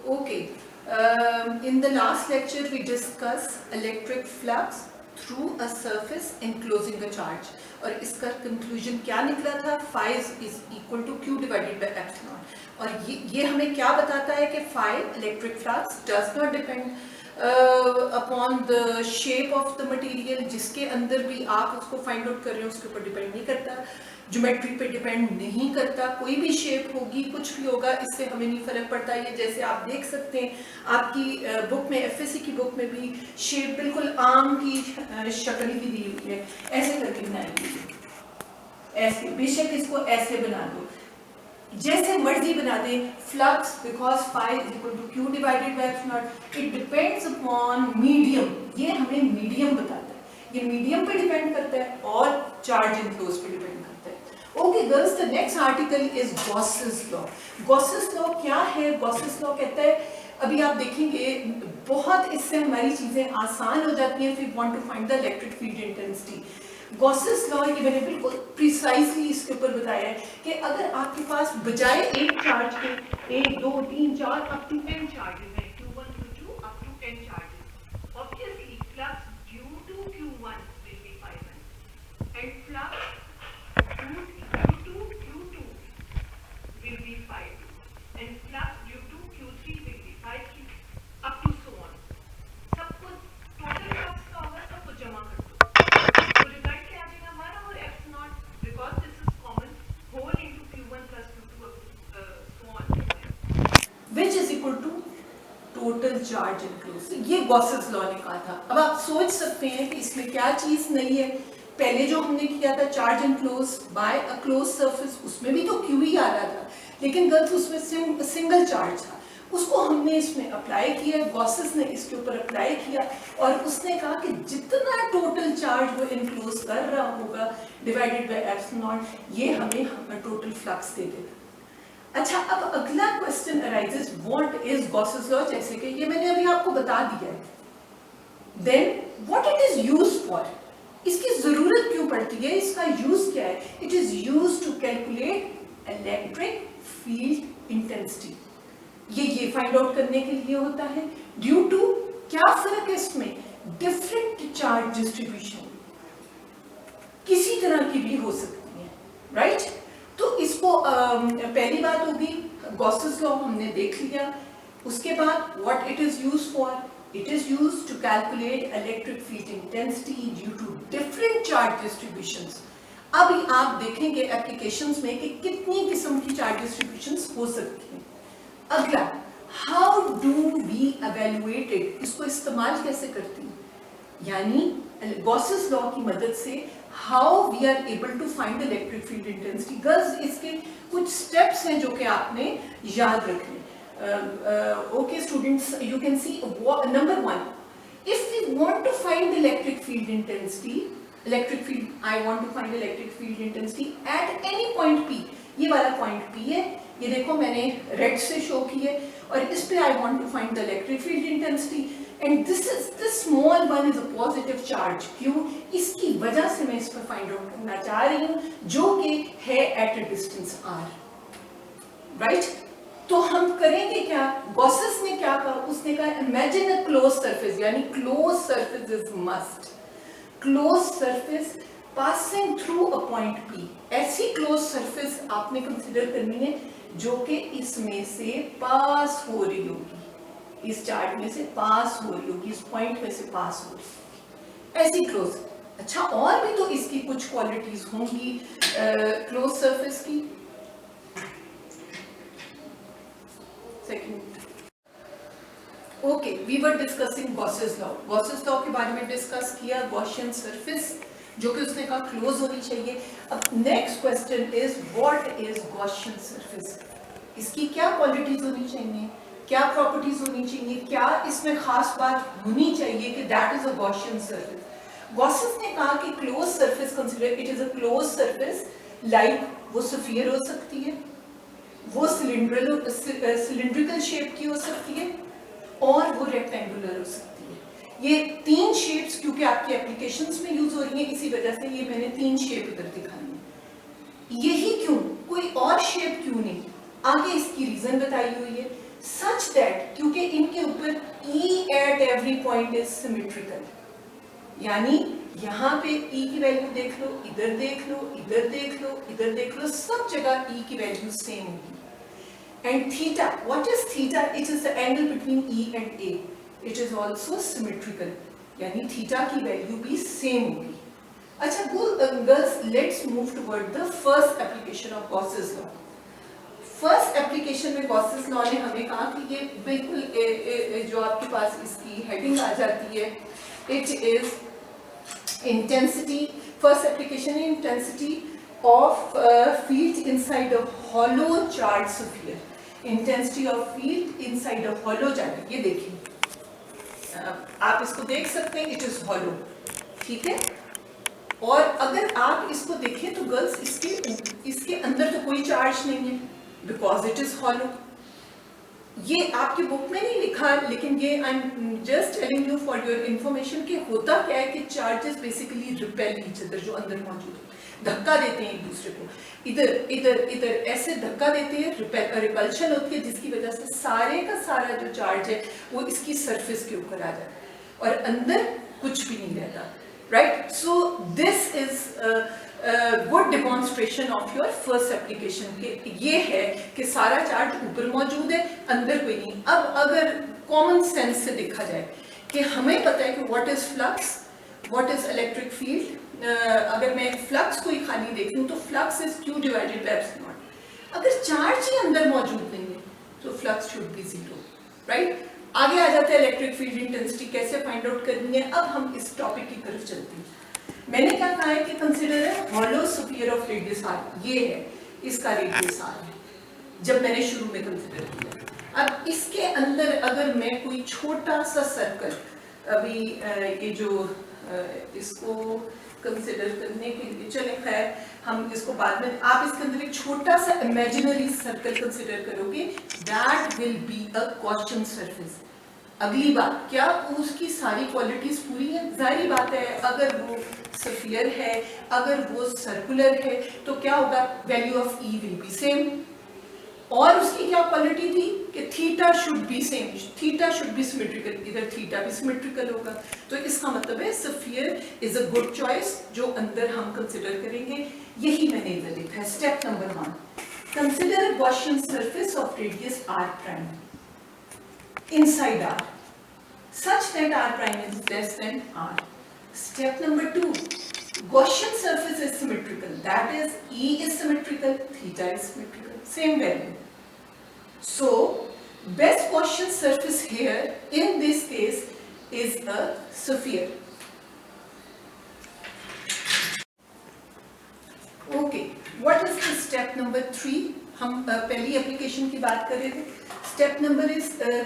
Okay. In the last lecture, we discussed electric flux through a surface enclosing a charge. और इसका conclusion क्या निकला था? Phi is equal to Q divided by epsilon. और ये हमें क्या बताता है कि phi electric flux does not depend upon the shape of the material, जिसके अंदर भी आप उसको find out कर रहे हो उसके ऊपर डिपेंड नहीं करता, ज्योमेट्री पे डिपेंड नहीं करता, कोई भी शेप होगी कुछ भी होगा इससे हमें नहीं फर्क पड़ता। ये जैसे आप देख सकते हैं आपकी बुक में, एफएससी की बुक में भी शेप बिल्कुल आम की शक्ल की दी हुई है, ऐसे करके बनाएंगे, ऐसे बेशक इसको ऐसे बना दो, जैसे मर्जी बना दें। Flux because phi is equal to Q divided by epsilon, it depends upon medium, ये हमें मीडियम बताता है, ये मीडियम पे डिपेंड करता है और चार्ज इनक्लोज पे डिपेंड करता है। Okay girls, the next article is Gauss's law. Gauss's law क्या है? गॉसेस लॉ कहता है, अभी आप देखेंगे बहुत इससे हमारी चीजें आसान हो जाती हैं if you want to find the electric field intensity. Gauss's law ये मैंने बिल्कुल प्रिसाइसली इसके ऊपर बताया है कि अगर आपके पास बजाय एक चार्ज के 1 2 3 4 अप टू 10 चार्जेस हैं, Q1 Q2 up to 10 charges, obviously flux due to Q1 will be phi1 and flux due to Q2 will be phi2 and flux due to Q3 will be phi3 up to so on। सब कुछ total flux का होगा, सब कुछ जमा कर दो, तो रिजल्ट क्या आ जाएगा हमारा, और eps naught because this is common whole into Q1 plus Q2 so on which is equal to total charge enclose. ये गॉसेस लॉ ने कहा था। अब आप सोच सकते हैं कि इसमें क्या चीज नहीं है, पहले जो हमने किया था charge enclose by a close surface, उसमें भी तो क्यू ही आ रहा था, लेकिन गर्ल्स उसमें सिंगल चार्ज था, उसको हमने इसमें अप्लाई किया, गॉसेस ने इसके ऊपर अप्लाई किया और उसने कहा कि जितना टोटल चार्ज वो इनक्लोज कर रहा होगा डिवाइडेड बाय एप्सिलॉन, ये हमें टोटल फ्लक्स दे देगा। अच्छा, अब अगला question arises, what is Gauss's law, जैसे कि ये मैंने अभी आपको बता दिया है, then what it is used for, इसकी जरूरत क्यों पड़ती है, इसका यूज क्या है? It is used to calculate electric field intensity. ये फाइंड आउट करने के लिए होता है, ड्यू टू क्या फर्क है इसमें, डिफरेंट चार्ज डिस्ट्रीब्यूशन किसी तरह की भी हो सकती है, राइट? तो इसको पहली बात होगी गॉसेस लॉ हमने देख लिया, उसके बाद what it is used for, it is used to calculate electric field intensity due to different charge distributions. अभी आप देखेंगे एप्लीकेशंस में कि कितनी किस्म की चार्ज डिस्ट्रीब्यूशंस हो सकती हैं। अगला, how do we evaluate it, इसको इस्तेमाल कैसे करते हैं, यानी गॉसेस लॉ की मदद से how we are able to find electric field intensity. Girls, इसके कुछ स्टेप्स हैं जो कि आपने याद रखने। Okay students, you can see number 1, if we want to find electric field intensity, I want to find electric field intensity at any point P, ये वाला पॉइंट P है, ये देखो मैंने रेड से शो की है, और इस पे I want to find the electric field intensity and this small one is a positive charge Q, इसकी वजह से मैं इस पर फाइंड आउट करना चाह रही हूँ, जो कि है at a distance R, right? तो हम करेंगे क्या, गॉसेस ने क्या कहा, उसने कहा इमेजिन अ क्लोज सरफेस, यानी close surface is must, close surface passing through a point P, ऐसी क्लोज सरफेस आपने कंसिडर करनी है जो कि इसमें से पास हो रही होगी, इस चार्ट में से पास हो रही होगी, इस पॉइंट में से पास हो रही होगी, ऐसी क्लोज। अच्छा, और भी तो इसकी कुछ क्वालिटीज होंगी क्लोज सरफेस की। Okay, we were discussing Gauss's law, Gauss's law के बारे में डिस्कस किया, गॉसियन सरफेस जो कि उसने कहा क्लोज होनी चाहिए। अब next question is what is Gaussian surface, इसकी क्या क्वालिटीज होनी चाहिए, क्या प्रॉपर्टीज होनी चाहिए, क्या इसमें खास बात होनी चाहिए कि that is a Gaussian surface. Gauss's ने कहा कि close surface consider it is a close surface, like वो स्फीयर हो सकती है, वो सिलिंड्रिकल शेप की हो सकती है, और वो रेक्टेंगुलर हो सकती है। ये तीन शेप्स क्योंकि आपकी एप्लीकेशंस में यूज हो रही है, इसी वजह से ये मैंने तीन शेप इधर दिखाई है। यही क्यों, कोई और शेप क्यों नहीं, आगे इसकी रीजन बताई हुई है। such that क्योंकि इनके ऊपर E at every point is symmetrical, यानी यहाँ पे E की वैल्यू देख लो, इधर देख लो, इधर देख लो, इधर देख लो, सब जगह E की वैल्यू सेम होगी. And theta, what is theta? It is the angle between E and A. It is also symmetrical. यानी थीटा की वैल्यू भी सेम होगी. अच्छा girls, let's move toward the first application of Gauss's law. First application में Gauss's law ने हमें कहा कि ये बिल्कुल जो आपके पास इसकी हेडिंग आ जाती है, it is intensity. First application है intensity of field inside a hollow charge sphere. Intensity of field inside a hollow charge. ये देखिए आप इसको देख सकते हैं, इट इज हॉलो, ठीक है. और अगर आप इसको देखें तो गर्ल्स इसके अंदर तो कोई चार्ज नहीं है बिकॉज इट इज हॉलो. ये आपकी बुक में नहीं लिखा, लेकिन ये I am just telling you for your information कि होता क्या है कि charges basically repel each other, जो अंदर मौजूद है, धक्का देते हैं एक दूसरे को, इधर इधर इधर ऐसे धक्का देते हैं, रिपल्शन होती है, जिसकी वजह से सारे का सारा जो चार्ज है वो इसकी सरफेस के ऊपर आ जाता है और अंदर कुछ भी नहीं रहता. Right, so this is good demonstration of your first application के ये है कि सारा चार्ज ऊपर मौजूद है, अंदर कोई नहीं. अब अगर कॉमन सेंस से देखा जाए कि हमें पता है कि what is flux, what is electric field. अगर मैं फ्लक्स को ही खाली देख लूं तो flux is Q divided by epsilon. अगर चार्ज ही अंदर मौजूद नहीं है तो flux should be zero. Right, आगे आ जाता है इलेक्ट्रिक फील्ड इंटेंसिटी कैसे फाइंड आउट करनी है. अब हम इस टॉपिक की तरफ चलते हैं. मैंने क्या कहा है कि कंसीडर है hollow sphere of radius r. ये है, इसका रेडियस r है जब मैंने शुरू में कंसीडर किया. अब इसके अंदर अगर मैं कोई छोटा सा सर्कल, अभी ये जो इसको कंसिडर करने के लिए, चले खैर हम इसको बाद में, आप इसके अंदर एक छोटा सा इमेजिनरी सर्कल कंसिडर करोगे, that will be a Gaussian surface. अगली बात, क्या उसकी सारी क्वालिटीज पूरी है? जाहिर बात है, अगर वो स्फीयर है, अगर वो सर्कुलर है, तो क्या होगा, value of E will be same. और उसकी क्या क्वालिटी थी कि theta should be same, theta should be symmetrical, इधर थीटा भी सिमेट्रिकल होगा. तो इसका मतलब है sphere is a good choice जो अंदर हम कंसिडर करेंगे. यही मैंने इधर लिखा है. Step number 1, consider a Gaussian surface of radius r prime inside r such that r prime is less than r. Step number 2, Gaussian surface is symmetrical, that is E is symmetrical, theta is symmetrical, same value. So best Gaussian surface here in this case is a sphere. Okay, what is the step number 3? हम पहली application की बात कर रहे थे. Step number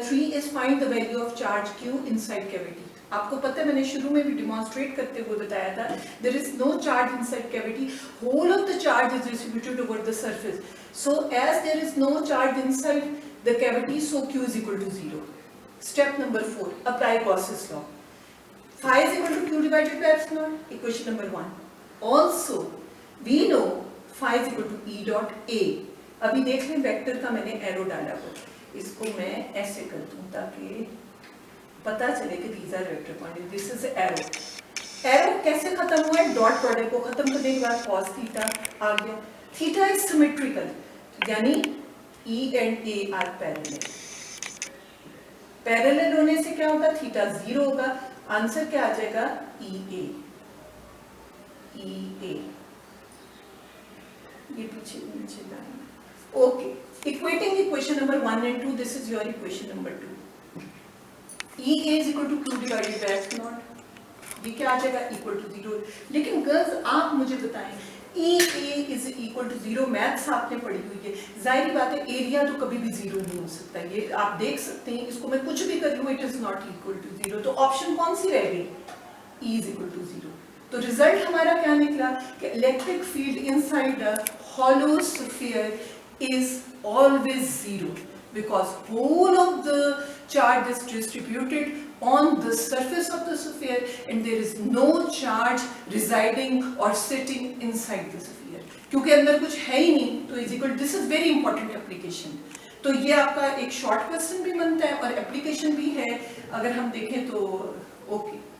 3 is find the value of charge Q inside cavity. आपको पता है, मैंने शुरू में भी डिमॉन्स्ट्रेट करते हुए बताया था, there is no charge inside cavity, whole of the charge is distributed over the surface. So as there is no charge inside the cavity, so Q is equal to 0. Step number 4, apply Gauss's law. phi is equal to Q divided by epsilon, equation number 1. Also we know phi is equal to E dot A. अभी देख लें, vector का मैंने arrow डाला हुआ, इसको मैं ऐसे कर दूं ताकि पता चले कि these are vector points. This is arrow. Arrow कैसे खत्म हुआ है? डॉट प्रोडक्ट को खत्म करने के बाद cos थीटा आ गया. थीटा इज सिमेट्रिकल, यानी E and A are parallel. Parallel होने से क्या होगा, थीटा 0 होगा. आंसर क्या आ जाएगा, EA. EA ये पीछे नीचे line. Okay, equating equation number 1 and 2, this is your equation number 2. EA is equal to Q divided by epsilon. ये क्या आ जाएगा, इक्वल टू 0. लेकिन गर्ल्स आप मुझे बताएं, EA is equal to 0, maths आपने पढ़ी हुई है, जाहिर बात है एरिया तो कभी भी 0 नहीं हो सकता. ये आप देख सकते हैं, इसको मैं कुछ भी कर लूँ, it is not equal to 0. तो ऑप्शन कौन सी रह गई, E is equal to 0. तो रिजल्ट हमारा क्या निकला कि electric field inside a hollow sphere is always 0 because whole of the charge is distributed on the surface of the sphere and there is no charge residing or sitting inside the sphere. क्योंकि अंदर कुछ है ही नहीं तो is equal. This is very important application. तो ये आपका एक शॉर्ट क्वेश्चन भी बनता है और एप्लीकेशन भी है, अगर हम देखें तो ओके।